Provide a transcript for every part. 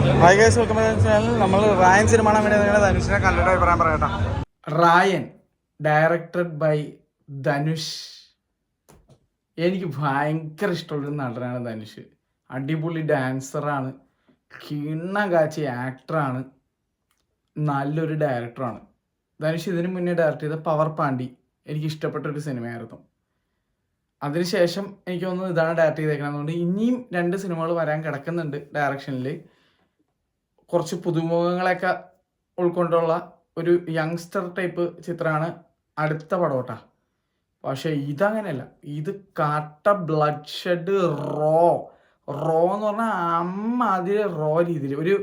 Hi guys, welcome back to channel. നമ്മൾ Raayan cinema കാണാൻ വേണ്ടി നിങ്ങളുടെ ധനുഷിനെ കണ്ടിട്ട് അഭിപ്രായം പറയട്ടോ. Rayan directed by Dhanush. എനിക്ക് ഭയങ്കര ഇഷ്ടമുള്ളൊരു നടനാണ് ധനുഷ്. അടിപൊളി ഡാൻസറാണ്, കിണ്ണം കാച്ചിയ ആക്ടറാണ്, നല്ലൊരു ഡയറക്ടറാണ്. ധനുഷ് ഇതിനു മുന്നേ ഡയറക്റ്റ് ചെയ്ത പവർ പാണ്ടി എനിക്ക് ഇഷ്ടപ്പെട്ട ഒരു സിനിമയായിരുന്നു. അതിനുശേഷം എനിക്ക് തോന്നുന്നു ഇതാണ് ഡയറക്റ്റ് ചെയ്തേക്കണമെന്നുണ്ട്. ഇനിയും 2 സിനിമകൾ വരാൻ കിടക്കുന്നുണ്ട് ഡയറക്ഷനിൽ. കുറച്ച് പുതുമുഖങ്ങളെയൊക്കെ ഉൾക്കൊണ്ടുള്ള ഒരു യങ്സ്റ്റർ ടൈപ്പ് ചിത്രമാണ് അടുത്ത പടോട്ടാ. പക്ഷെ ഇതങ്ങനെയല്ല, ഇത് കാട്ട ബ്ലഡ് ഷെഡ് റോ എന്ന് പറഞ്ഞാൽ അതിലെ റോ രീതിയിൽ ഒരു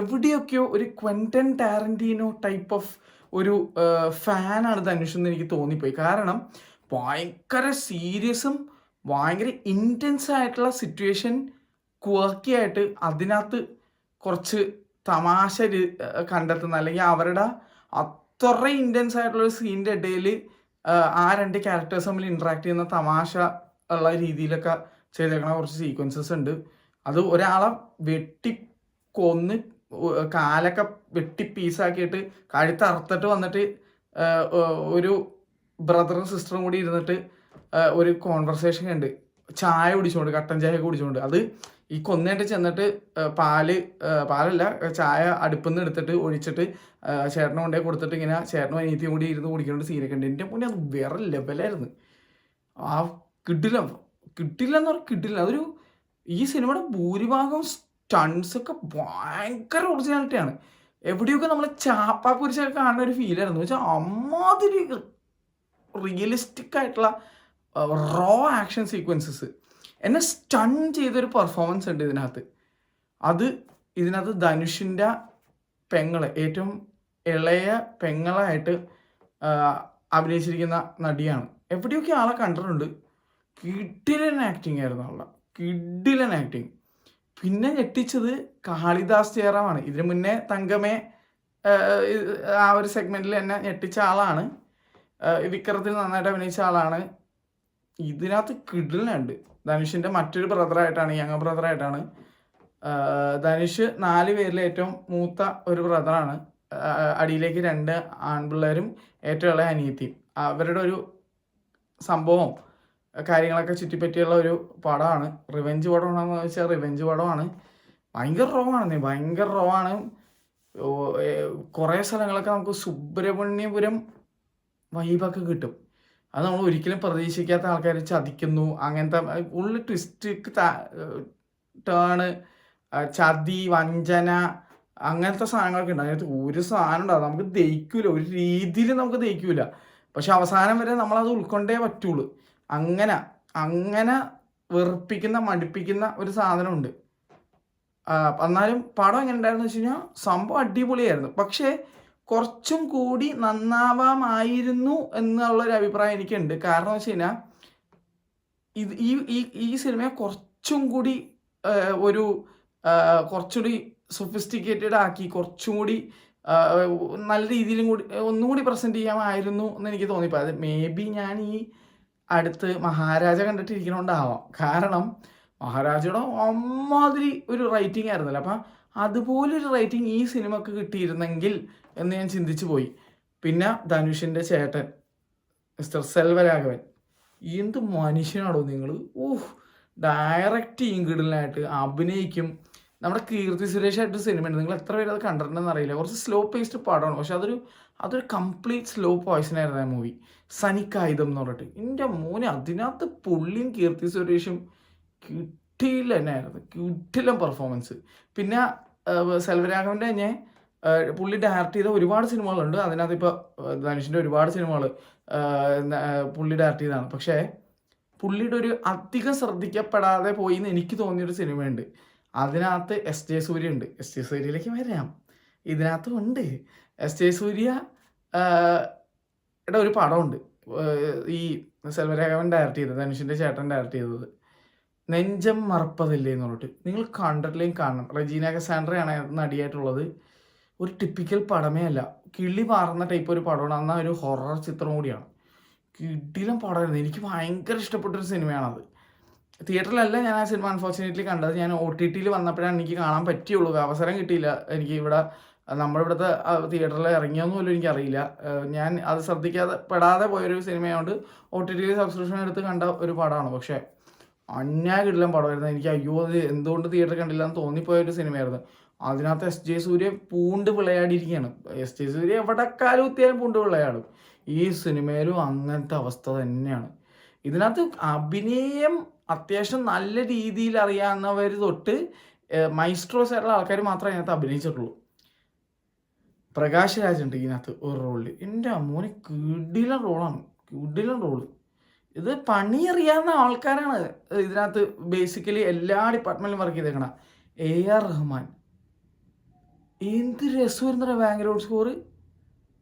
എവിടെയൊക്കെയോ ഒരു ക്വെന്റൻ ടാരന്റീനോ ടൈപ്പ് ഓഫ് ഒരു ഫാനാണ് ധനുഷ് എന്ന് എനിക്ക് തോന്നിപ്പോയി. കാരണം ഭയങ്കര സീരിയസും ഭയങ്കര ഇൻറ്റൻസ് ആയിട്ടുള്ള സിറ്റുവേഷൻ ക്വർക്കിയായിട്ട് അതിനകത്ത് കുറച്ച് തമാശ കണ്ടെത്തുന്ന, അല്ലെങ്കിൽ അവരുടെ അത്ര ഇൻറ്റൻസ് ആയിട്ടുള്ള ഒരു സീനിൻ്റെ ഇടയിൽ ആ 2 ക്യാരക്ടേഴ്സ് തമ്മിൽ ഇൻട്രാക്ട് ചെയ്യുന്ന തമാശ ഉള്ള രീതിയിലൊക്കെ ചെയ്തേക്കണ കുറച്ച് സീക്വൻസസ് ഉണ്ട്. അത് ഒരാളെ വെട്ടിക്കൊന്ന് കാലൊക്കെ വെട്ടി പീസാക്കിയിട്ട് കഴുത്തറുത്തിട്ട് വന്നിട്ട് ഒരു ബ്രദറും സിസ്റ്ററും കൂടി ഇരുന്നിട്ട് ഒരു കോൺവെർസേഷൻ ഉണ്ട്, ചായ കുടിച്ചുകൊണ്ട്, കട്ടൻ ചായ കുടിച്ചുകൊണ്ട്. അത് ഈ കൊന്നേട്ട് ചെന്നിട്ട് പാലല്ല ചായ അടുപ്പിൽ നിന്ന് എടുത്തിട്ട് ഒഴിച്ചിട്ട് ചേട്ടനെ കൊണ്ടേ കൊടുത്തിട്ട് ഇങ്ങനെ ചേട്ടനും അനിയത്തിയും കൂടി ഇരുന്ന് കുടിക്കേണ്ട സീനൊക്കെ ഉണ്ട്. എൻ്റെ മുന്നേ അത് വേറെ ലെവലായിരുന്നു. ആ കിട്ടില്ല എന്ന് പറഞ്ഞാൽ കിട്ടില്ല. അതൊരു ഈ സിനിമയുടെ ഭൂരിഭാഗം സ്റ്റൺസൊക്കെ ഭയങ്കര ഒറിജിനാലിറ്റിയാണ്. എവിടെയൊക്കെ നമ്മൾ ചാപ്പാക്കുരിശൊക്കെ കാണുന്ന ഒരു ഫീലായിരുന്നു. വെച്ചാൽ അമ്മാതിരി റിയലിസ്റ്റിക് ആയിട്ടുള്ള റോ ആക്ഷൻ സീക്വൻസസ് എന്നെ സ്റ്റൺ ചെയ്തൊരു പെർഫോമൻസ് ഉണ്ട് ഇതിനകത്ത്. ഇതിനകത്ത് ധനുഷിൻ്റെ പെങ്ങളെ, ഏറ്റവും ഇളയ പെങ്ങളായിട്ട് അഭിനയിച്ചിരിക്കുന്ന നടിയാണ്. എവിടെയൊക്കെ ആളെ കണ്ടിട്ടുണ്ട്. കിടിലൻ ആക്ടിങ് ആയിരുന്നു ആളുടെ, കിടിലൻ ആക്ടിങ്. പിന്നെ ഞെട്ടിച്ചത് കാളിദാസ് ജയറാമാണ്. ഇതിനു മുന്നേ തങ്കമേ ആ ഒരു സെഗ്മെന്റിൽ എന്നെ ഞെട്ടിച്ച ആളാണ്. വിക്രത്തിൽ നന്നായിട്ട് അഭിനയിച്ച ആളാണ്. ഇതിനകത്ത് കിടിലുണ്ട്. ധനുഷിൻ്റെ മറ്റൊരു ബ്രദറായിട്ടാണ്, യങ് ബ്രദറായിട്ടാണ്. ധനുഷ് 4 പേരിൽ ഏറ്റവും മൂത്ത ഒരു ബ്രദറാണ്. അടിയിലേക്ക് 2 ആൺപിള്ളേരും ഏറ്റവും ഇളയ അനിയത്തിയും. അവരുടെ ഒരു സംഭവം കാര്യങ്ങളൊക്കെ ചുറ്റിപ്പറ്റിയുള്ള ഒരു പടമാണ്. റിവെഞ്ച് പടമാണെന്ന് വെച്ചാൽ റിവെഞ്ച് പടമാണ്. ഭയങ്കര റോ ആണ്. കുറേ സ്ഥലങ്ങളൊക്കെ നമുക്ക് സുബ്രഹ്മണ്യപുരം വൈബൊക്കെ കിട്ടും. അത് നമ്മൾ ഒരിക്കലും പ്രതീക്ഷിക്കാത്ത ആൾക്കാർ ചതിക്കുന്നു, അങ്ങനത്തെ ഉള്ള ട്വിസ്റ്റ്, ടേണ്, ചതി, വഞ്ചന, അങ്ങനത്തെ സാധനങ്ങളൊക്കെ ഉണ്ട്. അതിനകത്ത് ഒരു സാധനം ഉണ്ടാകും നമുക്ക് ദഹിക്കൂല, ഒരു രീതിയിൽ നമുക്ക് ദഹിക്കൂല. പക്ഷെ അവസാനം വരെ നമ്മളത് ഉൾക്കൊണ്ടേ പറ്റുള്ളൂ. അങ്ങനെ വെറുപ്പിക്കുന്ന, മടുപ്പിക്കുന്ന ഒരു സാധനമുണ്ട്. എന്നാലും പടം എങ്ങനെ ഉണ്ടായിരുന്നു വെച്ച് കഴിഞ്ഞാൽ സംഭവം അടിപൊളിയായിരുന്നു. പക്ഷേ കുറച്ചും കൂടി നന്നാവാമായിരുന്നു എന്നുള്ളൊരു അഭിപ്രായം എനിക്കുണ്ട്. കാരണം എന്ന് വെച്ച് കഴിഞ്ഞാൽ ഈ സിനിമയെ കുറച്ചും കൂടി കുറച്ചുകൂടി സൊഫിസ്റ്റിക്കേറ്റഡ് ആക്കി, കുറച്ചും കൂടി നല്ല രീതിയിലും കൂടി ഒന്നും കൂടി പ്രസൻറ്റ് ചെയ്യാമായിരുന്നു എന്ന് എനിക്ക് തോന്നിപ്പോൾ. അത് മേ ബി ഞാൻ ഈ അടുത്ത് മഹാരാജ കണ്ടിട്ടിരിക്കണോണ്ടാവാം. കാരണം മഹാരാജയുടെ അമ്മാതിരി ഒരു റൈറ്റിംഗ് ആയിരുന്നല്ലോ. അപ്പം അതുപോലൊരു റൈറ്റിംഗ് ഈ സിനിമക്ക് കിട്ടിയിരുന്നെങ്കിൽ എന്ന് ഞാൻ ചിന്തിച്ചു പോയി. പിന്നെ ധനുഷിൻ്റെ ചേട്ടൻ മിസ്റ്റർ സെൽവരാഘവൻ, എന്ത് മനുഷ്യനാണോ നിങ്ങൾ! ഡയറക്റ്റ് ചെയ്യും, കിടലായിട്ട് അഭിനയിക്കും. നമ്മുടെ കീർത്തി സുരേഷായിട്ട് സിനിമയുണ്ട്, നിങ്ങൾ എത്ര പേര് അത് കണ്ടിട്ടുണ്ടെന്ന് അറിയില്ല. കുറച്ച് സ്ലോ പേസ്ഡ് പടമാണ്, പക്ഷെ അതൊരു കംപ്ലീറ്റ് സ്ലോ പോയ്സൺ ആയിരുന്നു ആ മൂവി. സനിക്കായുധം എന്ന് പറഞ്ഞിട്ട്, എൻ്റെ മോനെ അതിനകത്ത് പുള്ളിയും കീർത്തി സുരേഷും കിട്ടില്ല പെർഫോമൻസ്. പിന്നെ സെൽവരാഘവൻ്റെ തന്നെ പുള്ളി ഡയറക്റ്റ് ചെയ്ത ഒരുപാട് സിനിമകളുണ്ട്. അതിനകത്ത് ഇപ്പോൾ ധനുഷിൻ്റെ ഒരുപാട് സിനിമകൾ പുള്ളി ഡയറക്റ്റ് ചെയ്തതാണ്. പക്ഷേ പുള്ളിയുടെ ഒരു അധികം ശ്രദ്ധിക്കപ്പെടാതെ പോയി എന്ന് എനിക്ക് തോന്നിയൊരു സിനിമയുണ്ട്. അതിനകത്ത് എസ് ജെ സൂര്യ ഉണ്ട്. എസ് ജെ സൂര്യയിലേക്ക് വരാം. ഇതിനകത്തും ഉണ്ട് എസ് ജെ സൂര്യയുടെ ഒരു പടമുണ്ട്, ഈ സെൽവരാഘവൻ ഡയറക്റ്റ് ചെയ്തത്, ധനുഷിൻ്റെ ചേട്ടൻ ഡയറക്റ്റ് ചെയ്തത്, നെഞ്ചം മറപ്പതില്ലേ എന്ന് പറഞ്ഞിട്ട്. നിങ്ങൾ കണ്ടിട്ടില്ലെങ്കിൽ കാണണം. റെജീന കസാൻഡ്രയാണ് നടിയായിട്ടുള്ളത്. ഒരു ടിപ്പിക്കൽ പടമേ അല്ല, കിളി പാറുന്ന ടൈപ്പ് ഒരു പടമാണ്. എന്നാൽ ഒരു ഹൊറർ ചിത്രം കൂടിയാണ്. കിടിലം പടമായിരുന്നു. എനിക്ക് ഭയങ്കര ഇഷ്ടപ്പെട്ടൊരു സിനിമയാണത്. തിയേറ്ററിലല്ല ഞാൻ ആ സിനിമ അൺഫോർച്ചുനേറ്റ്ലി കണ്ടത്. ഞാൻ OTT വന്നപ്പോഴാണ് എനിക്ക് കാണാൻ പറ്റിയുള്ളൂ. അവസരം കിട്ടിയില്ല എനിക്ക് ഇവിടെ നമ്മുടെ ഇവിടുത്തെ തിയേറ്ററിൽ ഇറങ്ങിയോന്ന് പോലും എനിക്കറിയില്ല. ഞാൻ അത് പെടാതെ പോയൊരു സിനിമയായതുകൊണ്ട് OTT സബ്സ്ക്രിപ്ഷൻ എടുത്ത് കണ്ട ഒരു പടമാണ്. പക്ഷേ കിടിലൻ പടമായിരുന്നു. എനിക്ക് അയ്യോ അത് എന്തുകൊണ്ട് തിയേറ്ററിൽ കണ്ടില്ല എന്ന് തോന്നിപ്പോയൊരു സിനിമയായിരുന്നു. അതിനകത്ത് SJ സൂര്യ പൂണ്ട് വിളയാടിയിരിക്കുകയാണ്. SJ സൂര്യ എവിടെ കാലം കുത്തിയാലും പൂണ്ട് വിളയാടും. ഈ സിനിമയിലും അങ്ങനത്തെ അവസ്ഥ തന്നെയാണ്. ഇതിനകത്ത് അഭിനയം അത്യാവശ്യം നല്ല രീതിയിൽ അറിയാവുന്നവർ തൊട്ട് മൈസ്ട്രോസ് ആയിട്ടുള്ള ആൾക്കാർ മാത്രമേ അതിനകത്ത് അഭിനയിച്ചിട്ടുള്ളൂ. പ്രകാശ് രാജ് ഉണ്ട് ഇതിനകത്ത് ഒരു റോളിൽ. എൻ്റെ മോനെ കിടിലൻ റോളാണ്, കിടിലൻ റോള്. ഇത് പണി അറിയാവുന്ന ആൾക്കാരാണ് ഇതിനകത്ത് ബേസിക്കലി എല്ലാ ഡിപ്പാർട്ട്മെന്റിലും വർക്ക് ചെയ്തേക്കണം. AR റഹ്മാൻ എന്ത് രസമായിരുന്നു ബാംഗ്ലൂർ സ്കോർ,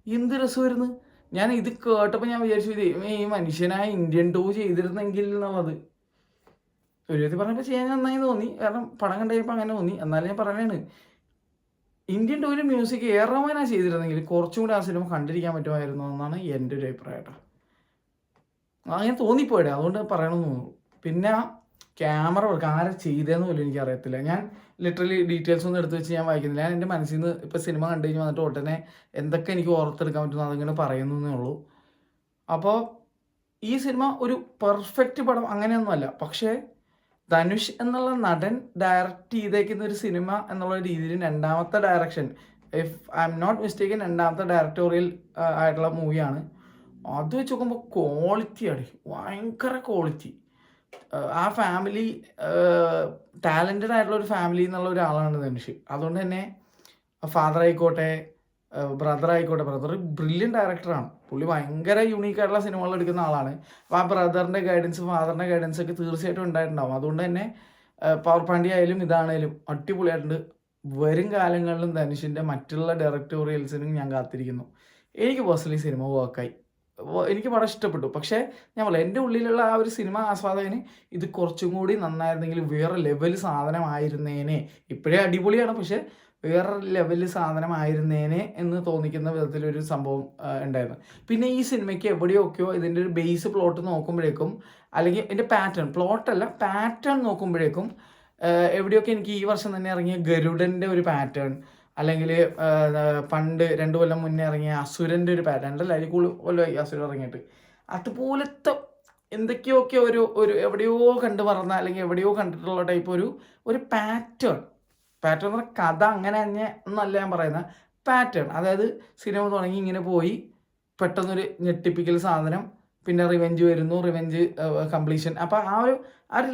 എന്ത് രസമായിരുന്നു. ഞാൻ ഇത് കേട്ടപ്പോൾ ഞാൻ വിചാരിച്ചു ഇത് ഈ മനുഷ്യനായ ഇന്ത്യൻ 2 ചെയ്തിരുന്നെങ്കിൽ എന്നുള്ളത്. ഒരു വിധത്തിൽ പറഞ്ഞപ്പോൾ ചെയ്യാൻ നന്നായി തോന്നി, കാരണം പടം കണ്ടപ്പോൾ അങ്ങനെ തോന്നി. എന്നാലും ഞാൻ പറയണതാണ്, ഇന്ത്യൻ 2 മ്യൂസിക് AR റഹ്മാനാണ് ചെയ്തിരുന്നെങ്കിൽ കുറച്ചും കൂടി ആ സിനിമ കണ്ടിരിക്കാൻ പറ്റുമായിരുന്നു എന്നാണ് എൻ്റെ ഒരു അഭിപ്രായം കേട്ടോ. അങ്ങനെ തോന്നിപ്പോയിടെ, അതുകൊണ്ട് പറയണമെന്ന് തോന്നുന്നു. പിന്നെ ക്യാമറ വർക്ക് ആരെ ചെയ്തതെന്ന് പോലും എനിക്കറിയത്തില്ല. ഞാൻ ലിറ്ററലി ഡീറ്റെയിൽസ് ഒന്നും എടുത്ത് വെച്ച് ഞാൻ വായിക്കുന്നില്ല. ഞാൻ എൻ്റെ മനസ്സിൽ നിന്ന് ഇപ്പോൾ സിനിമ കണ്ടു കഴിഞ്ഞ് വന്നിട്ട് ഉടനെ എന്തൊക്കെ എനിക്ക് ഓർത്തെടുക്കാൻ പറ്റുന്നു അതിങ്ങനെ പറയുന്നേ ഉള്ളൂ. അപ്പോൾ ഈ സിനിമ ഒരു പെർഫെക്റ്റ് പടം അങ്ങനെയൊന്നുമല്ല. പക്ഷേ ധനുഷ് എന്നുള്ള നടൻ ഡയറക്റ്റ് ചെയ്തേക്കുന്ന ഒരു സിനിമ എന്നുള്ള രീതിയിൽ രണ്ടാമത്തെ direction, if I am not mistaken, രണ്ടാമത്തെ ഡയറക്ടോറിയൽ ആയിട്ടുള്ള മൂവിയാണ്. അത് വെച്ച് നോക്കുമ്പോൾ ക്വാളിറ്റിയാണ്, ഭയങ്കര ക്വാളിറ്റി. ആ ഫാമിലി ടാലൻറ്റഡ് ആയിട്ടുള്ള ഒരു ഫാമിലി എന്നുള്ള ഒരാളാണ് ധനുഷ്. അതുകൊണ്ട് തന്നെ ഫാദർ ആയിക്കോട്ടെ, ബ്രദർ ആയിക്കോട്ടെ, ബ്രദർ ബ്രില്യൻ ഡയറക്ടറാണ്. പുള്ളി ഭയങ്കര യൂണീക്കായിട്ടുള്ള സിനിമകൾ എടുക്കുന്ന ആളാണ്. അപ്പോൾ ആ ബ്രദറിൻ്റെ ഗൈഡൻസ്, ഫാദറിൻ്റെ ഗൈഡൻസ് ഒക്കെ തീർച്ചയായിട്ടും ഉണ്ടായിട്ടുണ്ടാവും. അതുകൊണ്ട് തന്നെ പവർ പാണ്ഡ്യ ആയാലും ഇതാണേലും അടിപൊളിയായിട്ടുണ്ട്. വരും കാലങ്ങളിലും ധനുഷിൻ്റെ മറ്റുള്ള ഡയറക്ടോറിയൽസിനും ഞാൻ കാത്തിരിക്കുന്നു. എനിക്ക് പേഴ്സണലി സിനിമ വർക്കായി, എനിക്ക് പടം ഇഷ്ടപ്പെട്ടു. പക്ഷേ ഞാൻ പറയാം, എൻ്റെ ഉള്ളിലുള്ള ആ ഒരു സിനിമ ആസ്വാദകന് ഇത് കുറച്ചും കൂടി നന്നായിരുന്നെങ്കിൽ വേറെ ലെവൽ സാധനമായിരുന്നേനെ. ഇപ്പോഴേ അടിപൊളിയാണ്, പക്ഷേ വേറെ ലെവൽ സാധനമായിരുന്നേനെ എന്ന് തോന്നിക്കുന്ന വിധത്തിലൊരു സംഭവം ഉണ്ടായിരുന്നു. പിന്നെ ഈ സിനിമയ്ക്ക് എവിടെയൊക്കെയോ ഇതിൻ്റെ ഒരു ബേസ് പ്ലോട്ട് നോക്കുമ്പോഴേക്കും, അല്ലെങ്കിൽ എൻ്റെ പാറ്റേൺ നോക്കുമ്പോഴേക്കും എവിടെയൊക്കെ എനിക്ക് ഈ വർഷം തന്നെ ഇറങ്ങിയ ഗരുഡൻ്റെ ഒരു പാറ്റേൺ, അല്ലെങ്കിൽ പണ്ട് 2 കൊല്ലം മുന്നേ ഇറങ്ങിയ അസുരൻ്റെ ഒരു പാറ്റേൺ, അതിൽ കൊല്ലമായി അസുരൻ ഇറങ്ങിയിട്ട്, അതുപോലത്തെ എന്തൊക്കെയൊക്കെ എവിടെയോ കണ്ടു മറന്ന അല്ലെങ്കിൽ എവിടെയോ കണ്ടിട്ടുള്ള ടൈപ്പ് ഒരു പാറ്റേൺ എന്ന് പറഞ്ഞാൽ കഥ അങ്ങനെ തന്നെ എന്നല്ല ഞാൻ പറയുന്ന പാറ്റേൺ. അതായത് സിനിമ തുടങ്ങി ഇങ്ങനെ പോയി പെട്ടെന്നൊരു ഞെട്ടിപ്പിക്കൽ സാധനം, പിന്നെ റിവെഞ്ച് വരുന്നു, റിവെഞ്ച് കംപ്ലീഷൻ. അപ്പോൾ ആ ഒരു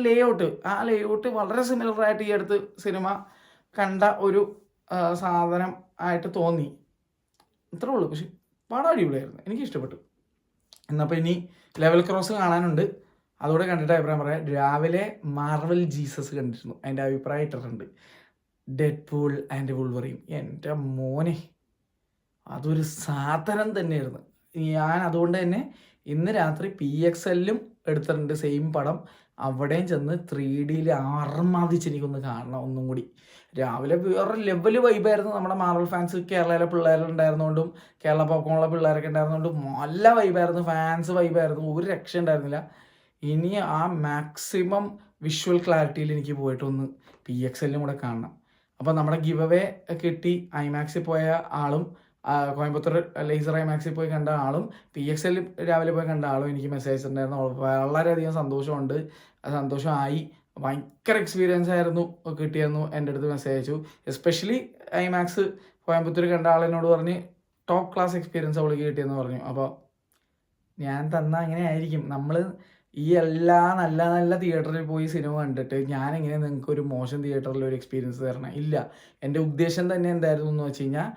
ലേഔട്ട് വളരെ സിമിലറായിട്ട് ഈ അടുത്ത് സിനിമ കണ്ട ഒരു സാധനം ആയിട്ട് തോന്നി. ഇത്രേ ഉള്ളൂ. പക്ഷെ പടം അടിപൊളിയായിരുന്നു, എനിക്ക് ഇഷ്ടപ്പെട്ടു. എന്നപ്പോൾ ഇനി ലെവൽ ക്രോസ് കാണാനുണ്ട്, അതോടെ കണ്ടിട്ട് അഭിപ്രായം പറയാം. രാവിലെ മാർവൽ ജീസസ് കണ്ടിരുന്നു, അതിൻ്റെ അഭിപ്രായം ഇട്ടിട്ടുണ്ട്. ഡെഡ്പൂൾ ആൻഡ് വുൾവറിൻ, എൻ്റെ മോനെ അതൊരു സാധനം തന്നെയായിരുന്നു. ഞാൻ അതുകൊണ്ട് തന്നെ ഇന്ന് രാത്രി PXL എടുത്തിട്ടുണ്ട് സെയിം പടം. അവിടെയും ചെന്ന് 3Dയിൽ ആർമാദിച്ചെനിക്കൊന്ന് കാണണം ഒന്നും കൂടി. രാവിലെ വേറെ ലെവൽ വൈബായിരുന്നു. നമ്മുടെ മാർവൽ ഫാൻസ് കേരളയിലെ പിള്ളേരുണ്ടായിരുന്നുകൊണ്ടും കേരള പോപ്കോണിലെ പിള്ളേരൊക്കെ ഉണ്ടായിരുന്നുകൊണ്ടും നല്ല വൈബായിരുന്നു, ഫാൻസ് വൈബായിരുന്നു, ഒരു രക്ഷ ഉണ്ടായിരുന്നില്ല. ഇനി ആ മാക്സിമം വിഷ്വൽ ക്ലാരിറ്റിയിൽ എനിക്ക് പോയിട്ടൊന്ന് PXL കൂടെ കാണണം. അപ്പോൾ നമ്മുടെ ഗിവ് അവേ കിട്ടി ഐമാക്സിൽ പോയ ആളും കോയമ്പത്തൂർ ലേസർ ഐമാക്സിൽ പോയി കണ്ട ആളും PXL രാവിലെ പോയി കണ്ട ആളും എനിക്ക് മെസ്സേജ് അയച്ചിട്ടുണ്ടായിരുന്നു. വളരെയധികം സന്തോഷമായി. ഭയങ്കര എക്സ്പീരിയൻസ് ആയിരുന്നു കിട്ടിയെന്നു എൻ്റെ അടുത്ത് മെസ്സേജ് അയച്ചു. എസ്പെഷ്യലി ഐമാക്സ് കോയമ്പത്തൂർ കണ്ട ആളിനോട് പറഞ്ഞ് ടോപ്പ് ക്ലാസ് എക്സ്പീരിയൻസ് അവൾക്ക് കിട്ടിയെന്ന് പറഞ്ഞു. അപ്പോൾ ഞാൻ തന്നാൽ അങ്ങനെ ആയിരിക്കും. നമ്മൾ ഈ എല്ലാ നല്ല നല്ല തിയേറ്ററിൽ പോയി സിനിമ കണ്ടിട്ട് ഞാനെങ്ങനെ നിങ്ങൾക്ക് ഒരു മോശം തിയേറ്ററിൽ ഒരു എക്സ്പീരിയൻസ് തരണം? ഇല്ല. എൻ്റെ ഉദ്ദേശം തന്നെ എന്തായിരുന്നു എന്ന് വെച്ച് കഴിഞ്ഞാൽ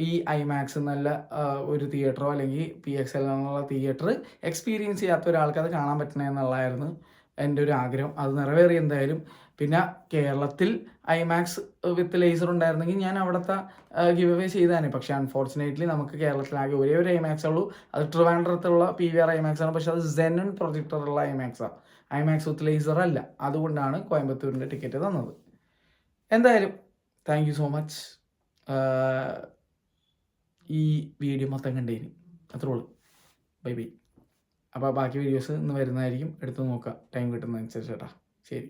ഈ ഐമാക്സ് നല്ല ഒരു തിയേറ്ററോ അല്ലെങ്കിൽ PXL എന്നുള്ള തിയേറ്റർ എക്സ്പീരിയൻസ് ചെയ്യാത്ത ഒരാൾക്ക് അത് കാണാൻ പറ്റണേ എന്നുള്ളതായിരുന്നു എൻ്റെ ഒരു ആഗ്രഹം. അത് നിറവേറി എന്തായാലും. പിന്നെ കേരളത്തിൽ ഐമാക്സ് വിത്ത് ലേസർ ഉണ്ടായിരുന്നെങ്കിൽ ഞാൻ അവിടുത്തെ ഗിവ് അവേ ചെയ്താനെ. പക്ഷേ അൺഫോർച്ചുനേറ്റ്ലി നമുക്ക് കേരളത്തിലാകെ ഒരേ ഒരു ഐമാക്സ് ഉള്ളൂ, അത് ട്രിവാൻഡ്രത്തുള്ള PVR ഐമാക്സ് ആണ്. പക്ഷേ അത് സെനൺ പ്രൊജക്ടറുള്ള ഐമാക്സാണ്, ഐമാക്സ് വിത്ത് ലേസർ അല്ല. അതുകൊണ്ടാണ് കോയമ്പത്തൂരിൻ്റെ ടിക്കറ്റ് തന്നത്. എന്തായാലും താങ്ക് യു സോ മച്ച്. ഈ വീഡിയോ മൊത്തം കണ്ടതിന് അത്രേ ഉള്ളൂ. ബൈ. അപ്പോൾ ബാക്കി വീഡിയോസ് ഇന്ന് വരുന്നതായിരിക്കും, എടുത്ത് നോക്കുക ടൈം കിട്ടുന്നതനുസരിച്ച് കേട്ടോ. ശരി.